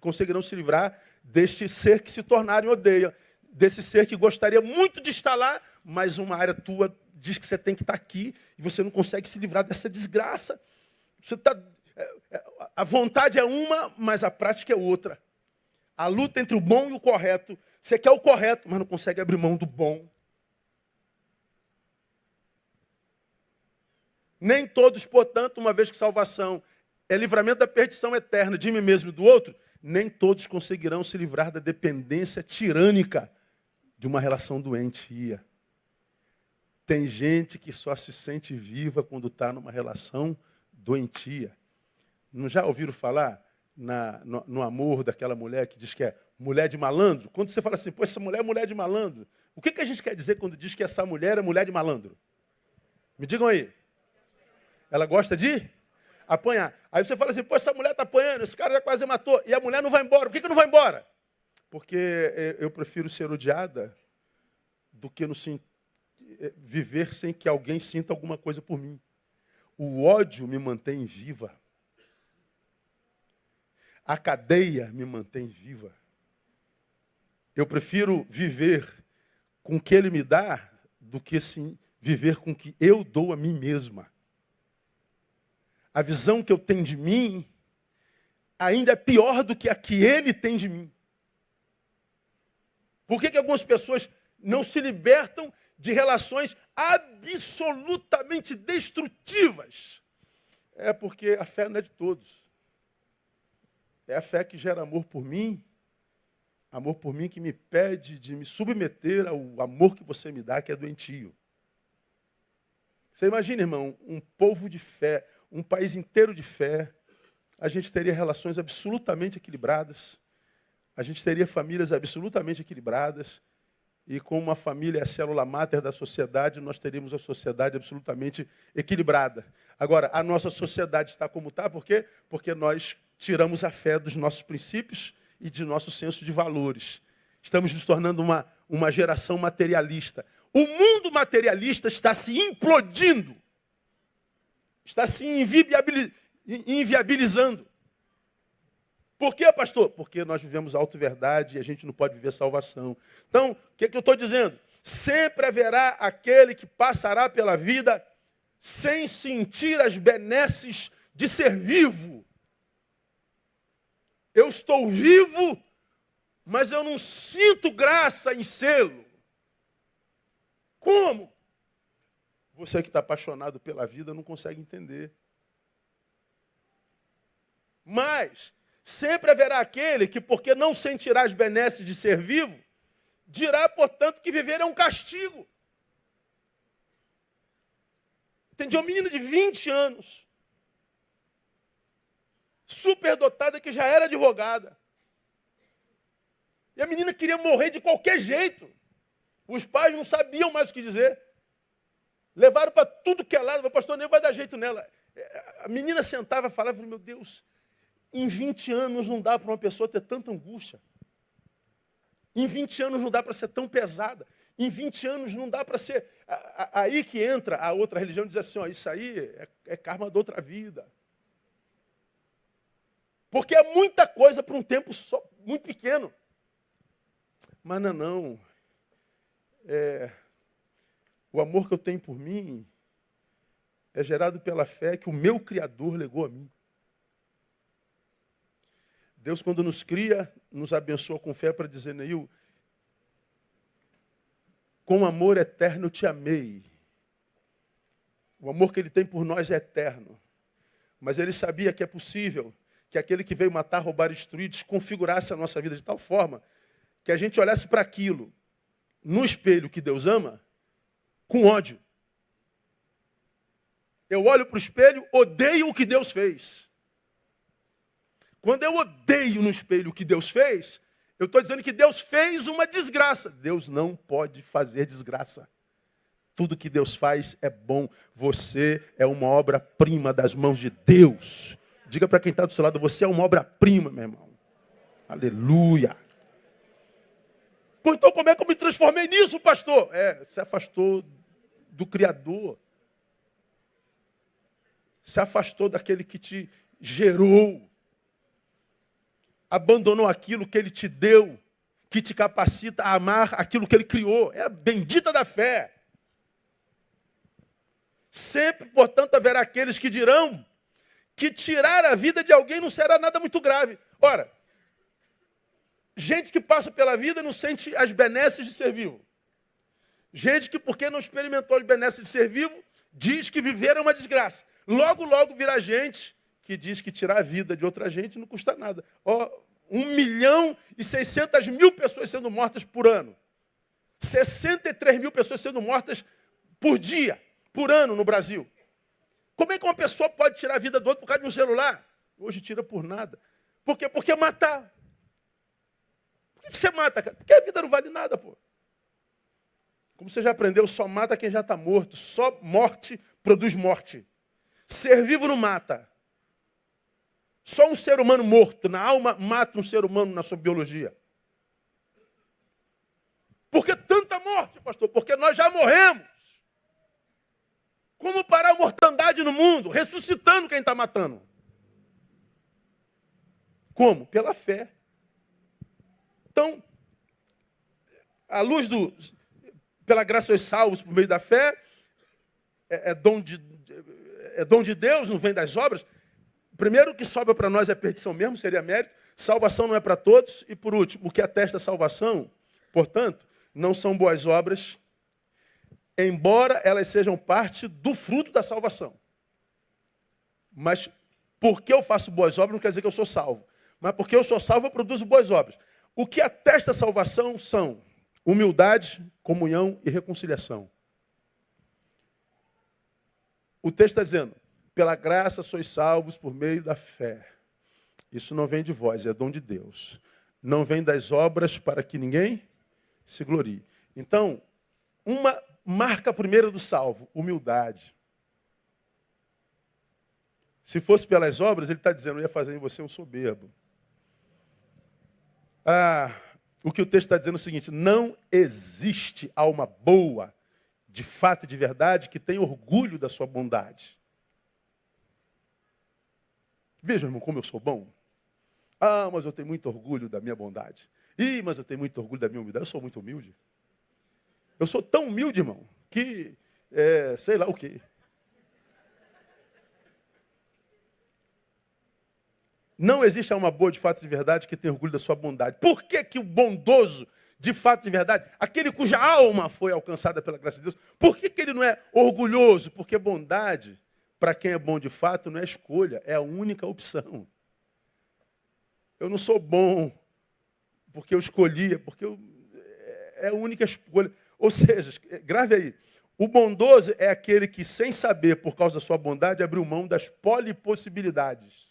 conseguirão se livrar deste ser que se tornaram odeia, desse ser que gostaria muito de estar lá, mas uma área tua diz que você tem que estar aqui e você não consegue se livrar dessa desgraça. A vontade é uma, mas a prática é outra. A luta entre o bom e o correto. Você quer o correto, mas não consegue abrir mão do bom. Nem todos, portanto, uma vez que salvação é livramento da perdição eterna de mim mesmo e do outro, nem todos conseguirão se livrar da dependência tirânica de uma relação doentia. Tem gente que só se sente viva quando está numa relação doentia. Não já ouviram falar no amor daquela mulher que diz que é mulher de malandro? Quando você fala assim, pô, essa mulher é mulher de malandro. O que a gente quer dizer quando diz que essa mulher é mulher de malandro? Me digam aí. Ela gosta de apanhar. Aí você fala assim, pô, essa mulher está apanhando, esse cara já quase matou. E a mulher não vai embora. Por que não vai embora? Porque eu prefiro ser odiada do que viver sem que alguém sinta alguma coisa por mim. O ódio me mantém viva. A cadeia me mantém viva. Eu prefiro viver com o que ele me dá do que sim, viver com o que eu dou a mim mesma. A visão que eu tenho de mim ainda é pior do que a que ele tem de mim. Por que algumas pessoas não se libertam de relações absolutamente destrutivas? É porque a fé não é de todos. É a fé que gera amor por mim que me pede de me submeter ao amor que você me dá, que é doentio. Você imagina, irmão, um povo de fé, um país inteiro de fé, a gente teria relações absolutamente equilibradas, a gente teria famílias absolutamente equilibradas, e com uma família, a célula máter da sociedade, nós teríamos a sociedade absolutamente equilibrada. Agora, a nossa sociedade está como está, por quê? Porque nós tiramos a fé dos nossos princípios e de nosso senso de valores. Estamos nos tornando uma geração materialista. O mundo materialista está se implodindo. Está se inviabilizando. Por quê, pastor? Porque nós vivemos auto-verdade e a gente não pode viver salvação. Então, o que eu estou dizendo? Sempre haverá aquele que passará pela vida sem sentir as benesses de ser vivo. Eu estou vivo, mas eu não sinto graça em sê-lo. Como? Você que está apaixonado pela vida não consegue entender. Mas sempre haverá aquele que, porque não sentirá as benesses de ser vivo, dirá, portanto, que viver é um castigo. Entendi? Uma menina de 20 anos, superdotada, que já era advogada. E a menina queria morrer de qualquer jeito. Os pais não sabiam mais o que dizer. Levaram para tudo que é lado, o pastor nem vai dar jeito nela. A menina sentava e falava, meu Deus, em 20 anos não dá para uma pessoa ter tanta angústia. Em 20 anos não dá para ser tão pesada. Em 20 anos não dá para ser... Aí que entra a outra religião e diz assim, ó, isso aí é karma da outra vida. Porque é muita coisa para um tempo só, muito pequeno. Mas não. O amor que eu tenho por mim é gerado pela fé que o meu Criador legou a mim. Deus, quando nos cria, nos abençoa com fé para dizer, Neil, com amor eterno eu te amei. O amor que ele tem por nós é eterno. Mas ele sabia que é possível que aquele que veio matar, roubar e destruir desconfigurasse a nossa vida de tal forma que a gente olhasse para aquilo no espelho que Deus ama com ódio. Eu olho para o espelho, odeio o que Deus fez. Quando eu odeio no espelho o que Deus fez, eu estou dizendo que Deus fez uma desgraça. Deus não pode fazer desgraça. Tudo que Deus faz é bom. Você é uma obra-prima das mãos de Deus. Diga para quem está do seu lado, você é uma obra-prima, meu irmão. Aleluia. Então como é que eu me transformei nisso, pastor? Se afastou do Criador. Se afastou daquele que te gerou. Abandonou aquilo que ele te deu, que te capacita a amar aquilo que ele criou. É a bendita da fé. Sempre, portanto, haverá aqueles que dirão que tirar a vida de alguém não será nada muito grave. Ora, gente que passa pela vida não sente as benesses de ser vivo. Gente que, porque não experimentou as benesses de ser vivo, diz que viver é uma desgraça. Logo, logo virá gente que diz que tirar a vida de outra gente não custa nada. 1.600.000 pessoas sendo mortas por ano. 63 mil pessoas sendo mortas por dia, por ano no Brasil. Como é que uma pessoa pode tirar a vida do outro por causa de um celular? Hoje tira por nada. Por quê? Porque matar. Por que você mata, cara? Porque a vida não vale nada, pô. Como você já aprendeu, só mata quem já está morto. Só morte produz morte. Ser vivo não mata. Só um ser humano morto na alma mata um ser humano na sua biologia. Por que tanta morte, pastor? Porque nós já morremos. Como parar a mortandade no mundo? Ressuscitando quem está matando. Como? Pela fé. Então, à luz do... Pela graça sois salvos por meio da fé, é dom de Deus, não vem das obras. Primeiro, o que sobra para nós é perdição mesmo, seria mérito. Salvação não é para todos. E por último, o que atesta a salvação, portanto, não são boas obras, embora elas sejam parte do fruto da salvação. Mas porque eu faço boas obras não quer dizer que eu sou salvo. Mas porque eu sou salvo, eu produzo boas obras. O que atesta a salvação são humildade, comunhão e reconciliação. O texto está dizendo, pela graça sois salvos por meio da fé. Isso não vem de vós, é dom de Deus. Não vem das obras para que ninguém se glorie. Então, uma marca primeira do salvo, humildade. Se fosse pelas obras, ele está dizendo, eu ia fazer em você um soberbo. O que o texto está dizendo é o seguinte, não existe alma boa, de fato e de verdade, que tenha orgulho da sua bondade. Veja, irmão, como eu sou bom. Mas eu tenho muito orgulho da minha bondade. Mas eu tenho muito orgulho da minha humildade. Eu sou muito humilde. Eu sou tão humilde, irmão, que sei lá o quê. Não existe alma boa de fato e de verdade que tenha orgulho da sua bondade. Por que que o bondoso, de fato e de verdade, aquele cuja alma foi alcançada pela graça de Deus, por que que ele não é orgulhoso? Porque bondade, para quem é bom de fato, não é escolha, é a única opção. Eu não sou bom porque eu escolhia, porque é a única escolha. Ou seja, grave aí, o bondoso é aquele que, sem saber, por causa da sua bondade, abriu mão das polipossibilidades.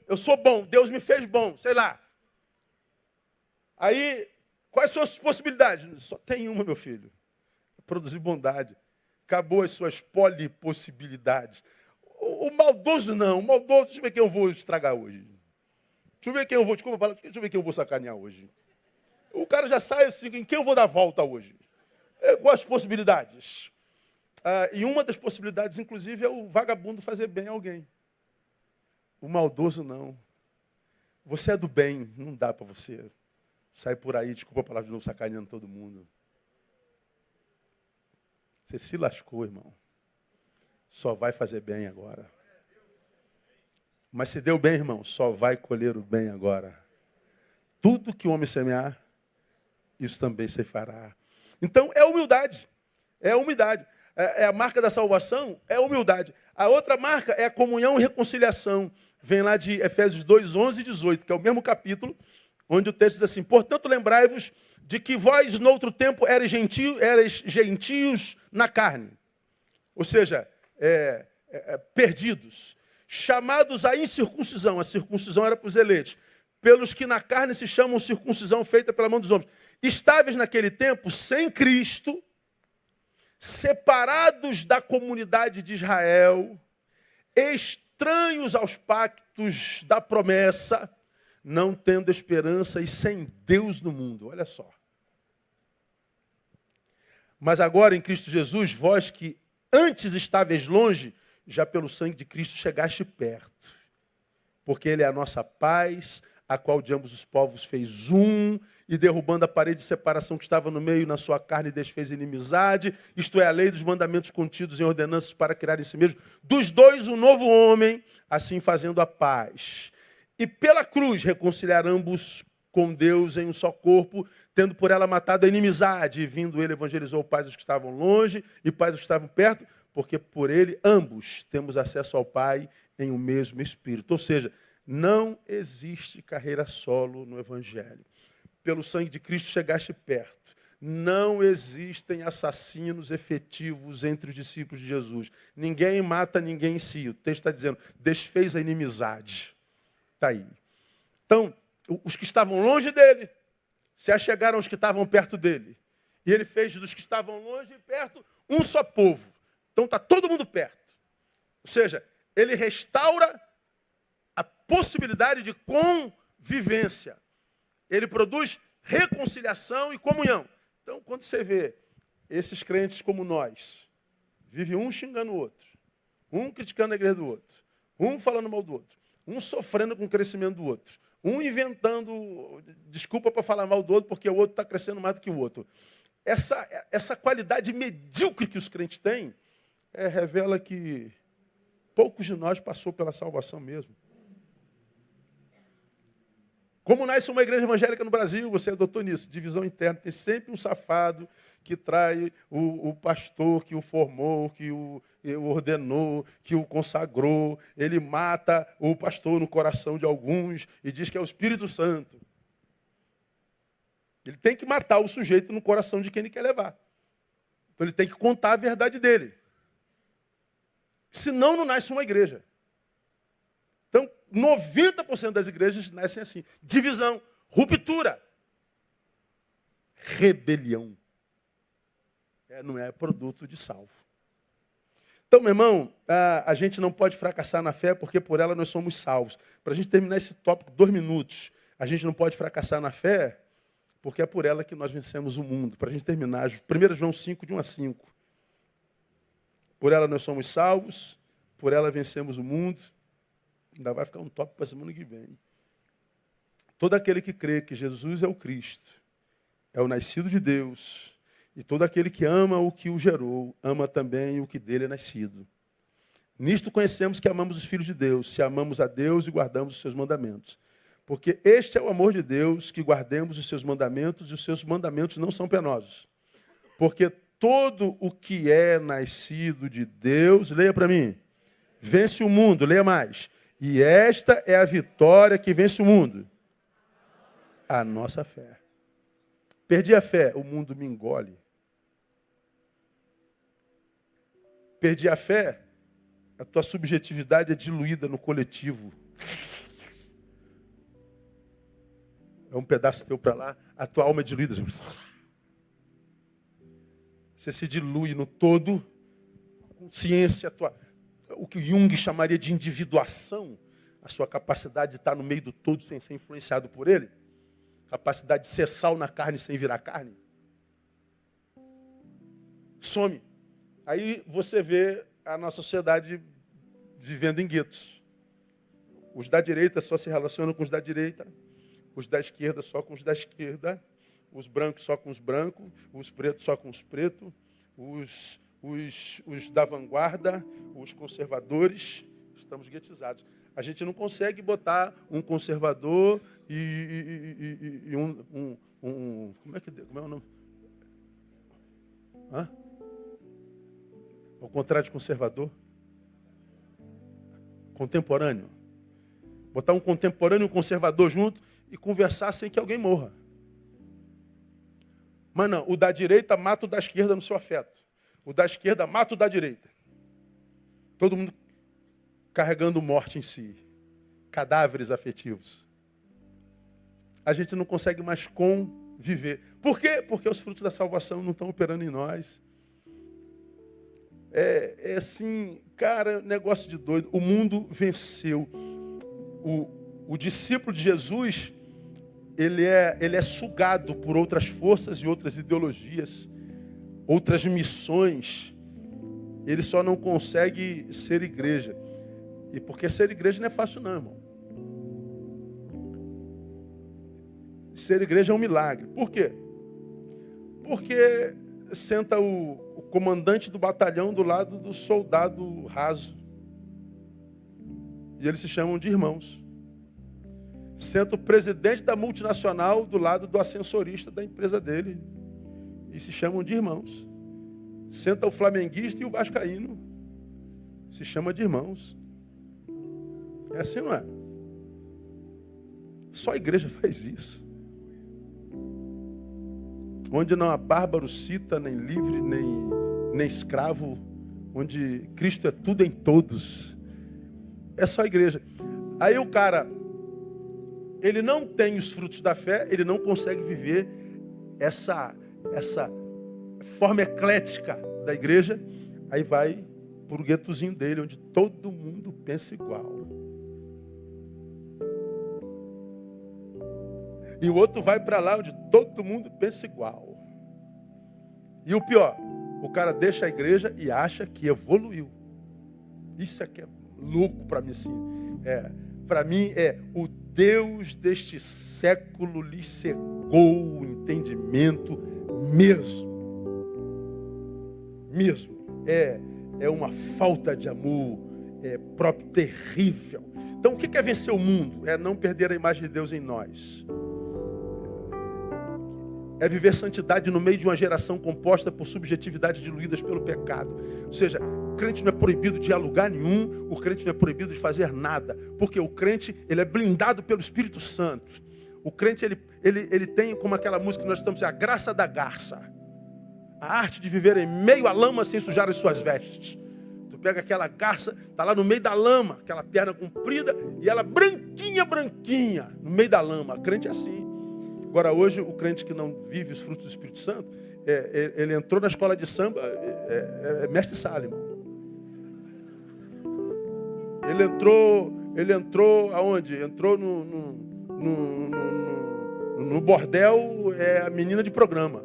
Eu sou bom, Deus me fez bom, sei lá. Aí, quais são as possibilidades? Só tem uma, meu filho. Produzir bondade. Acabou as suas polipossibilidades. O maldoso não. O maldoso, deixa eu ver quem eu vou estragar hoje. Deixa eu ver quem eu vou, desculpa a palavra, deixa eu ver quem eu vou sacanear hoje. O cara já sai assim, em quem eu vou dar volta hoje? Quais as possibilidades? E uma das possibilidades, inclusive, é o vagabundo fazer bem a alguém. O maldoso não. Você é do bem, não dá para você sair por aí, desculpa a palavra de novo, sacaneando todo mundo. Você se lascou, irmão. Só vai fazer bem agora. Mas se deu bem, irmão, só vai colher o bem agora. Tudo que o homem semear, isso também se fará. Então, é humildade. É a humildade. É a marca da salvação, é a humildade. A outra marca é a comunhão e reconciliação. Vem lá de Efésios 2, 11 e 18, que é o mesmo capítulo, onde o texto diz assim, portanto, lembrai-vos de que vós, no outro tempo, erais gentios na carne. Ou seja, perdidos, chamados à incircuncisão. A circuncisão era para os eleitos. Pelos que na carne se chamam circuncisão feita pela mão dos homens. Estáveis naquele tempo, sem Cristo, separados da comunidade de Israel, estranhos aos pactos da promessa, não tendo esperança e sem Deus no mundo. Olha só. Mas agora em Cristo Jesus, vós que antes estáveis longe, já pelo sangue de Cristo chegaste perto. Porque Ele é a nossa paz, a qual de ambos os povos fez um, e derrubando a parede de separação que estava no meio, na sua carne desfez inimizade, isto é, a lei dos mandamentos contidos em ordenanças para criar em si mesmo, dos dois um novo homem, assim fazendo a paz. E pela cruz reconciliar ambos com Deus em um só corpo, tendo por ela matado a inimizade, e vindo ele evangelizou paz os que estavam longe e paz os que estavam perto, porque por ele ambos temos acesso ao Pai em um mesmo Espírito. Ou seja, não existe carreira solo no Evangelho. Pelo sangue de Cristo chegaste perto. Não existem assassinos efetivos entre os discípulos de Jesus. Ninguém mata ninguém em si. O texto está dizendo, desfez a inimizade. Está aí. Então, os que estavam longe dele se achegaram aos que estavam perto dele. E ele fez dos que estavam longe e perto um só povo. Então está todo mundo perto. Ou seja, ele restaura a possibilidade de convivência. Ele produz reconciliação e comunhão. Então, quando você vê esses crentes como nós, vive um xingando o outro, um criticando a igreja do outro, um falando mal do outro, um sofrendo com o crescimento do outro, um inventando desculpa para falar mal do outro porque o outro está crescendo mais do que o outro. Essa qualidade medíocre que os crentes têm revela que poucos de nós passou pela salvação mesmo. Como nasce uma igreja evangélica no Brasil, você adotou nisso, divisão interna. Tem sempre um safado que trai o pastor que o formou, que o ordenou, que o consagrou. Ele mata o pastor no coração de alguns e diz que é o Espírito Santo. Ele tem que matar o sujeito no coração de quem ele quer levar. Então ele tem que contar a verdade dele. Senão não nasce uma igreja. Então, 90% das igrejas nascem assim. Divisão, ruptura, rebelião. Não é produto de salvo. Então, meu irmão, a gente não pode fracassar na fé porque por ela nós somos salvos. Para a gente terminar esse tópico, 2 minutos. A gente não pode fracassar na fé porque é por ela que nós vencemos o mundo. Para a gente terminar, 1 João 5, de 1 a 5. Por ela nós somos salvos, por ela vencemos o mundo. Ainda vai ficar um tópico para a semana que vem. Todo aquele que crê que Jesus é o Cristo, é o nascido de Deus, e todo aquele que ama o que o gerou, ama também o que dele é nascido. Nisto conhecemos que amamos os filhos de Deus, se amamos a Deus e guardamos os seus mandamentos. Porque este é o amor de Deus, que guardemos os seus mandamentos, e os seus mandamentos não são penosos. Porque todo o que é nascido de Deus, leia para mim, vence o mundo, leia mais. E esta é a vitória que vence o mundo. A nossa fé. Perdi a fé, o mundo me engole. Perdi a fé, a tua subjetividade é diluída no coletivo. É um pedaço teu para lá, a tua alma é diluída. Você se dilui no todo, a consciência, o que Jung chamaria de individuação, a sua capacidade de estar no meio do todo sem ser influenciado por ele, capacidade de ser sal na carne sem virar carne, some. Aí você vê a nossa sociedade vivendo em guetos. Os da direita só se relacionam com os da direita, os da esquerda só com os da esquerda, os brancos só com os brancos, os pretos só com os pretos, os da vanguarda, os conservadores, estamos guetizados. A gente não consegue botar um conservador e como é o nome? Hã? Ao contrário de conservador. Contemporâneo. Botar um contemporâneo e um conservador junto e conversar sem que alguém morra. Mas não, o da direita mata o da esquerda no seu afeto. O da esquerda mata o da direita. Todo mundo carregando morte em si. Cadáveres afetivos. A gente não consegue mais conviver. Por quê? Porque os frutos da salvação não estão operando em nós. É assim, cara, negócio de doido. O mundo venceu. O discípulo de Jesus, ele é sugado por outras forças e outras ideologias, outras missões. Ele só não consegue ser igreja. E porque ser igreja não é fácil não, irmão. Ser igreja é um milagre. Por quê? Porque senta o comandante do batalhão do lado do soldado raso. E eles se chamam de irmãos. Senta o presidente da multinacional do lado do ascensorista da empresa dele. E se chamam de irmãos. Senta o flamenguista e o vascaíno. Se chama de irmãos. É assim, não é? Só a igreja faz isso. Onde não há bárbaro, cita, nem livre, nem escravo. Onde Cristo é tudo em todos. É só a igreja. Aí o cara, ele não tem os frutos da fé, ele não consegue viver essa forma eclética da igreja. Aí vai para o guetozinho dele, onde todo mundo pensa igual. E o outro vai para lá, onde todo mundo pensa igual. E o pior, o cara deixa a igreja e acha que evoluiu. Isso é que é louco para mim, assim. Para mim o Deus deste século lhe cegou o entendimento mesmo. É uma falta de amor próprio terrível. Então o que é vencer o mundo? É não perder a imagem de Deus em nós. É viver santidade no meio de uma geração composta por subjetividades diluídas pelo pecado. Ou seja, o crente não é proibido de ir a lugar nenhum, o crente não é proibido de fazer nada, porque o crente ele é blindado pelo Espírito Santo. O crente ele tem, como aquela música que nós estamos dizendo, a graça da garça. A arte de viver em meio à lama sem sujar as suas vestes. Tu pega aquela garça, está lá no meio da lama, aquela perna comprida, e ela branquinha, no meio da lama. O crente é assim. Agora hoje, o crente que não vive os frutos do Espírito Santo, ele entrou na escola de samba, mestre Sala, irmão. Ele entrou aonde? Entrou no bordel, a menina de programa.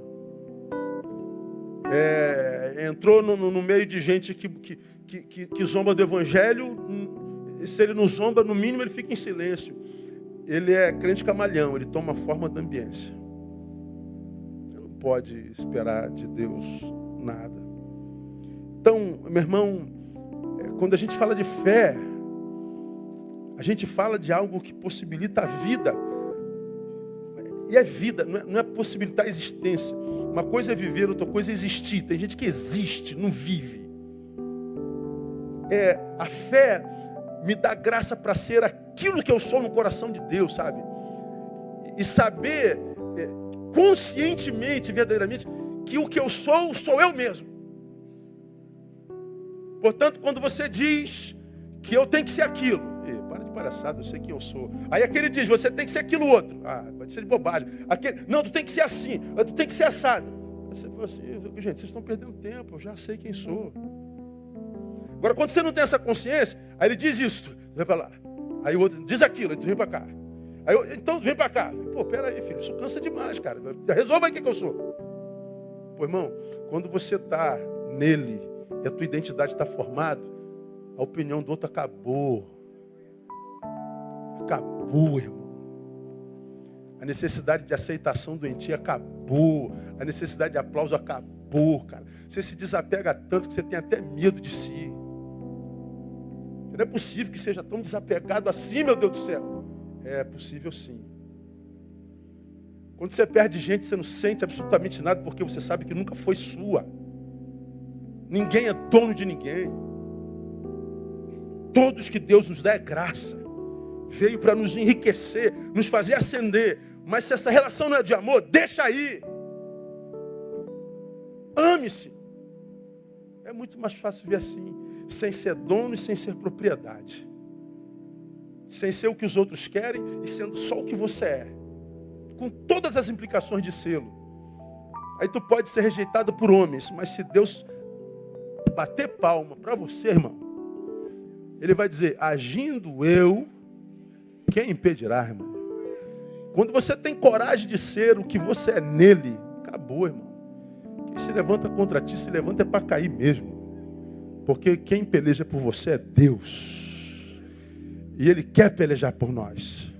Entrou no meio de gente que zomba do evangelho. Se ele não zomba, no mínimo ele fica em silêncio. Ele é crente camalhão, ele toma a forma da ambiência. Você não pode esperar de Deus nada. Então, meu irmão, quando a gente fala de fé, a gente fala de algo que possibilita a vida. E é vida, não é possibilitar a existência. Uma coisa é viver, outra coisa é existir. Tem gente que existe, não vive. A fé me dá graça para ser aquilo que eu sou no coração de Deus, sabe? E saber conscientemente, verdadeiramente, que o que eu sou eu mesmo. Portanto, quando você diz que eu tenho que ser aquilo, para de palhaçada, eu sei quem eu sou. Aí aquele diz, você tem que ser aquilo outro. Pode ser de bobagem. Não, tu tem que ser assim, tu tem que ser assado. Aí você fala assim, gente, vocês estão perdendo tempo, eu já sei quem sou. Agora, quando você não tem essa consciência, aí ele diz isso, vem para lá. Aí o outro diz aquilo, aí tu vem para cá. Então vem para cá. Pô, peraí, filho, isso cansa demais, cara. Resolva aí o que eu sou. Pô, irmão, quando você está nele e a tua identidade está formada, a opinião do outro acabou. Acabou, irmão. A necessidade de aceitação doentia acabou. A necessidade de aplauso acabou, cara. Você se desapega tanto que você tem até medo de si. Não é possível que seja tão desapegado assim, meu Deus do céu. É possível sim. Quando você perde gente, você não sente absolutamente nada, porque você sabe que nunca foi sua. Ninguém é dono de ninguém. Todos que Deus nos dá é graça. Veio para nos enriquecer, nos fazer ascender. Mas se essa relação não é de amor, deixa aí. Ame-se. É muito mais fácil viver assim, sem ser dono e sem ser propriedade. Sem ser o que os outros querem e sendo só o que você é. Com todas as implicações de selo. Aí tu pode ser rejeitado por homens, mas se Deus bater palma para você, irmão, Ele vai dizer, agindo eu, quem impedirá, irmão? Quando você tem coragem de ser o que você é nele, acabou, irmão. Quem se levanta contra ti, se levanta é para cair mesmo. Porque quem peleja por você é Deus. E Ele quer pelejar por nós.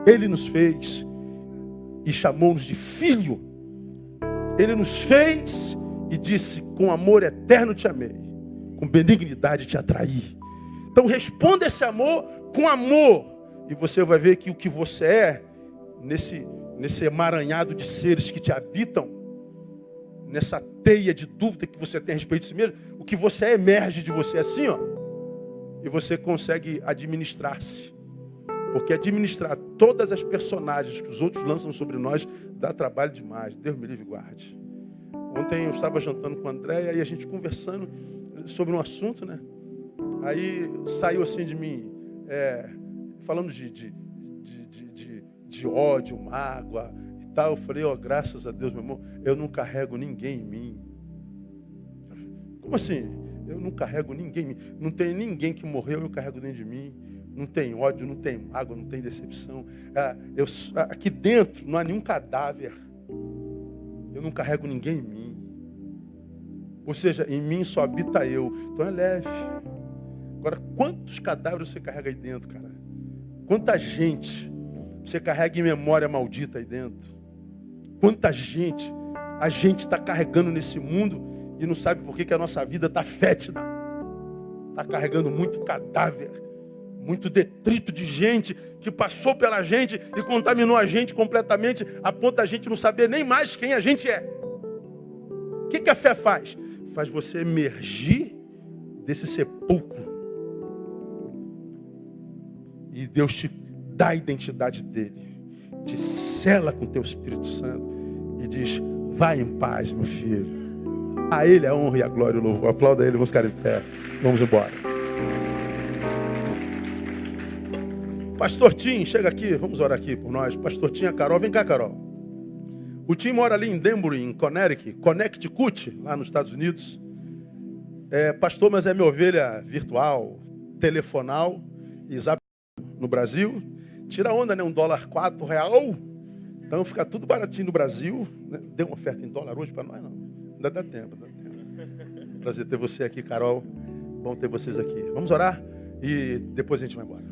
Ele nos fez. e chamou-nos de filho. Ele nos fez e disse: com amor eterno te amei, com benignidade te atraí. Então responda esse amor com amor, e você vai ver que o que você é, nesse emaranhado de seres que te habitam, nessa teia de dúvida que você tem a respeito de si mesmo, o que você é emerge de você assim, ó, e você consegue administrar-se. Porque administrar todas as personagens que os outros lançam sobre nós dá trabalho demais. Deus me livre e guarde. Ontem eu estava jantando com a Andréia e a gente conversando sobre um assunto, né? Aí saiu assim de mim, falando de ódio, mágoa e tal. Eu falei: ó, graças a Deus, meu irmão, eu não carrego ninguém em mim. Como assim? Eu não carrego ninguém em mim. Não tem ninguém que morreu, eu carrego dentro de mim. Não tem ódio, não tem mágoa, não tem decepção. Aqui dentro não há nenhum cadáver. Eu não carrego ninguém em mim. Ou seja, em mim só habita eu. Então é leve. Agora, quantos cadáveres você carrega aí dentro, cara? Quanta gente você carrega em memória maldita aí dentro? Quanta gente a gente está carregando nesse mundo e não sabe por que a nossa vida está fétida. Está carregando muito cadáver, muito detrito de gente que passou pela gente e contaminou a gente completamente, a ponto da gente não saber nem mais quem a gente é. O que a fé faz? Faz você emergir desse sepulcro. E Deus te dá a identidade dele, te sela com o teu Espírito Santo e diz: vai em paz, meu filho. A ele a honra e a glória e o louvor. Aplauda ele, vamos ficar em pé. Vamos embora. Pastor Tim, chega aqui, vamos orar aqui por nós. Pastor Tim, a Carol, vem cá, Carol. O Tim mora ali em Danbury, em Connecticut, lá nos Estados Unidos. Pastor, mas é minha ovelha virtual, telefonal, Isabel no Brasil. Tira onda, né? $1, R$4. Então fica tudo baratinho no Brasil. Né? Dê uma oferta em dólar hoje para nós, não. Ainda dá tempo, dá tempo. Prazer ter você aqui, Carol. Bom ter vocês aqui. Vamos orar e depois a gente vai embora.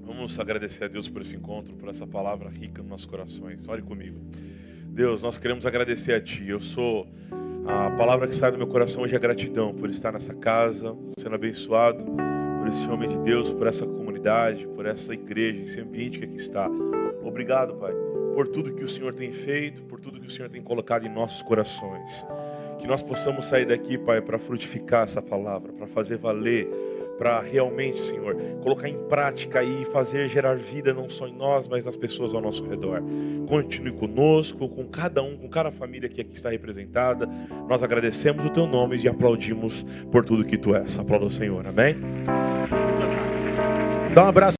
Vamos agradecer a Deus por esse encontro, por essa palavra rica nos nossos corações. Ore comigo. Deus, nós queremos agradecer a Ti. A palavra que sai do meu coração hoje é gratidão por estar nessa casa, sendo abençoado por esse homem de Deus, por essa comunidade, por essa igreja, esse ambiente que aqui está. Obrigado, Pai, por tudo que o Senhor tem feito, por tudo que o Senhor tem colocado em nossos corações. Que nós possamos sair daqui, Pai, para frutificar essa palavra, para fazer valer, para realmente, Senhor, colocar em prática e fazer gerar vida não só em nós, mas nas pessoas ao nosso redor. Continue conosco, com cada um, com cada família que aqui está representada. Nós agradecemos o Teu nome e aplaudimos por tudo que Tu és. Aplauda o Senhor, amém? Dá um abraço.